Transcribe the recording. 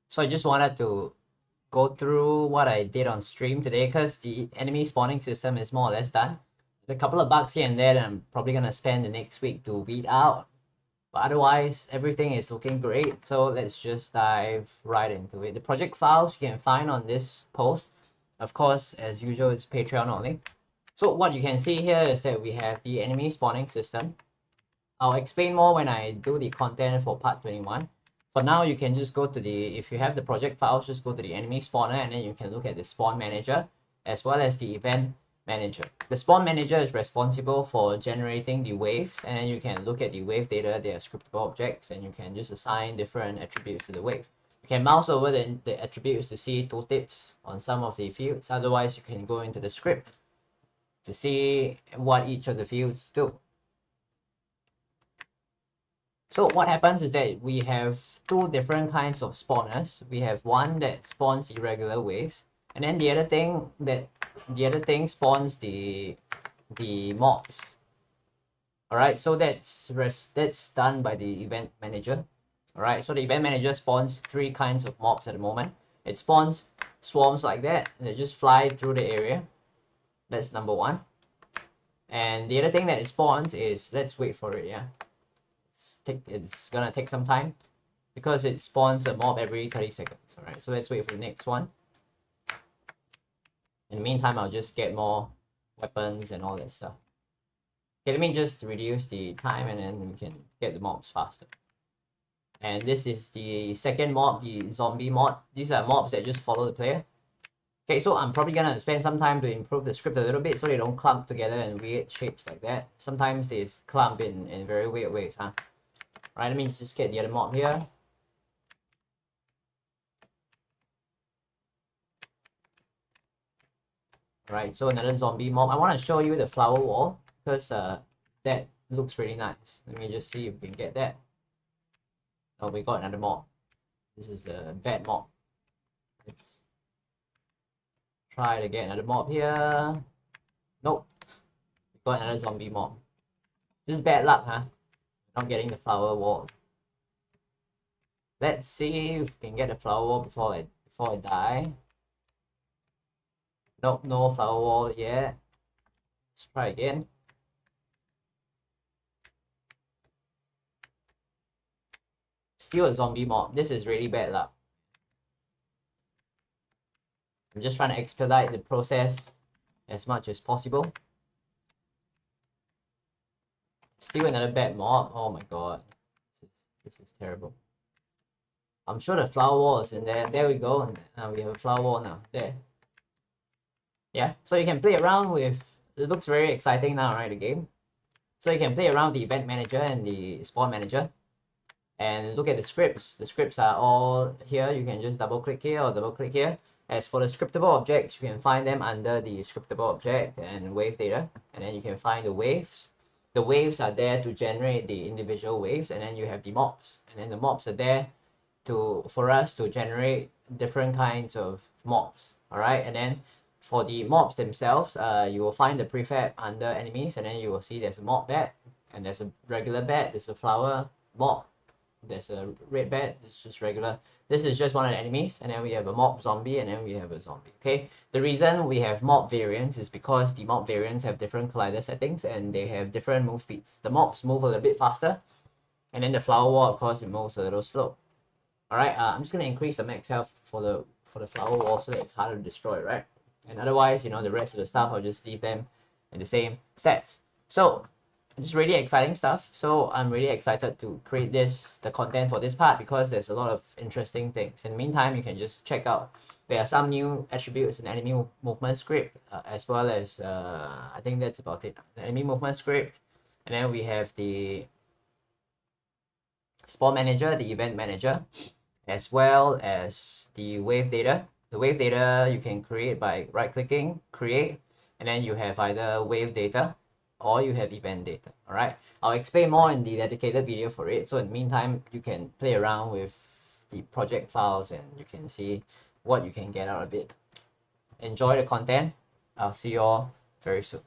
So I just wanted to go through what I did on stream today because the enemy spawning system is more or less done. A couple of bugs here and there that I'm probably gonna spend the next week to weed out. But otherwise, everything is looking great. So let's just dive right into it. The project files you can find on this post. Of course, as usual, it's Patreon only. So what you can see here is that we have the enemy spawning system. I'll explain more when I do the content for part 21. For now, you can just go to the, if you have the project files, just go to the enemy spawner and then you can look at the spawn manager as well as the event manager. The spawn manager is responsible for generating the waves, and then you can look at the wave data. They are scriptable objects and you can just assign different attributes to the wave. You can mouse over the attributes to see tooltips on some of the fields. Otherwise, you can go into the script to see what each of the fields do. So what happens is that we have two different kinds of spawners. We have one that spawns irregular waves, and then the other thing spawns the mobs. Alright, so that's done by the event manager. Alright, so the event manager spawns three kinds of mobs at the moment. It spawns swarms like that, and they just fly through the area. That's number one. And the other thing that it spawns is, let's wait for it, yeah. It's gonna take some time because it spawns a mob every 30 seconds. Alright, so let's wait for the next one. In the meantime, I'll just get more weapons and all that stuff. Okay, let me just reduce the time and then we can get the mobs faster. And this is the second mob, the zombie mod. These are mobs that just follow the player. Okay, so I'm probably gonna spend some time to improve the script a little bit so they don't clump together in weird shapes like that. Sometimes they clump in very weird ways, huh? Right, let me just get the other mob here. Right, so another zombie mob. I want to show you the flower wall because that looks really nice. Let me just see if we can get that. Oh, we got another mob. This is the bad mob. Let's try to get another mob here. Nope. We got another zombie mob. This is bad luck, huh? Not getting the flower wall. Let's see if we can get the flower wall before I die. Nope, no flower wall yet. Let's try again. Still a zombie mob. This is really bad luck. I'm just trying to expedite the process as much as possible. Still another bad mob. Oh my god. This is terrible. I'm sure the flower wall is in there. There we go. We have a flower wall now. There. Yeah. So you can play around with... It looks very exciting now, right, the game? So you can play around the event manager and the spawn manager. And look at the scripts. The scripts are all here. You can just double click here or double click here. As for the scriptable objects, you can find them under the scriptable object and wave data. And then you can find the waves. The waves are there to generate the individual waves, and then you have the mobs. And then the mobs are there for us to generate different kinds of mobs. Alright, and then for the mobs themselves, you will find the prefab under enemies, and then you will see there's a mob bat, and there's a regular bat, there's a flower mob. There's a red bat, this is just regular. This is just one of the enemies, and then we have a mob zombie, and then we have a zombie. Okay, the reason we have mob variants is because the mob variants have different collider settings and they have different move speeds. The mobs move a little bit faster, and then the flower wall, of course, it moves a little slow. Alright, I'm just gonna increase the max health for the flower wall so that it's harder to destroy, right? And otherwise, you know, the rest of the stuff, I'll just leave them in the same stats. So it's really exciting stuff. So I'm really excited to create the content for this part because there's a lot of interesting things. In the meantime, you can just check out. There are some new attributes in enemy movement script, as well as I think that's about it. The enemy movement script, and then we have the spawn manager, the event manager, as well as the wave data. The wave data you can create by right-clicking, create, and then you have either wave data or you have event data. Alright, I'll explain more in the dedicated video for it. So in the meantime, you can play around with the project files and you can see what you can get out of it. Enjoy the content. I'll see you all very soon.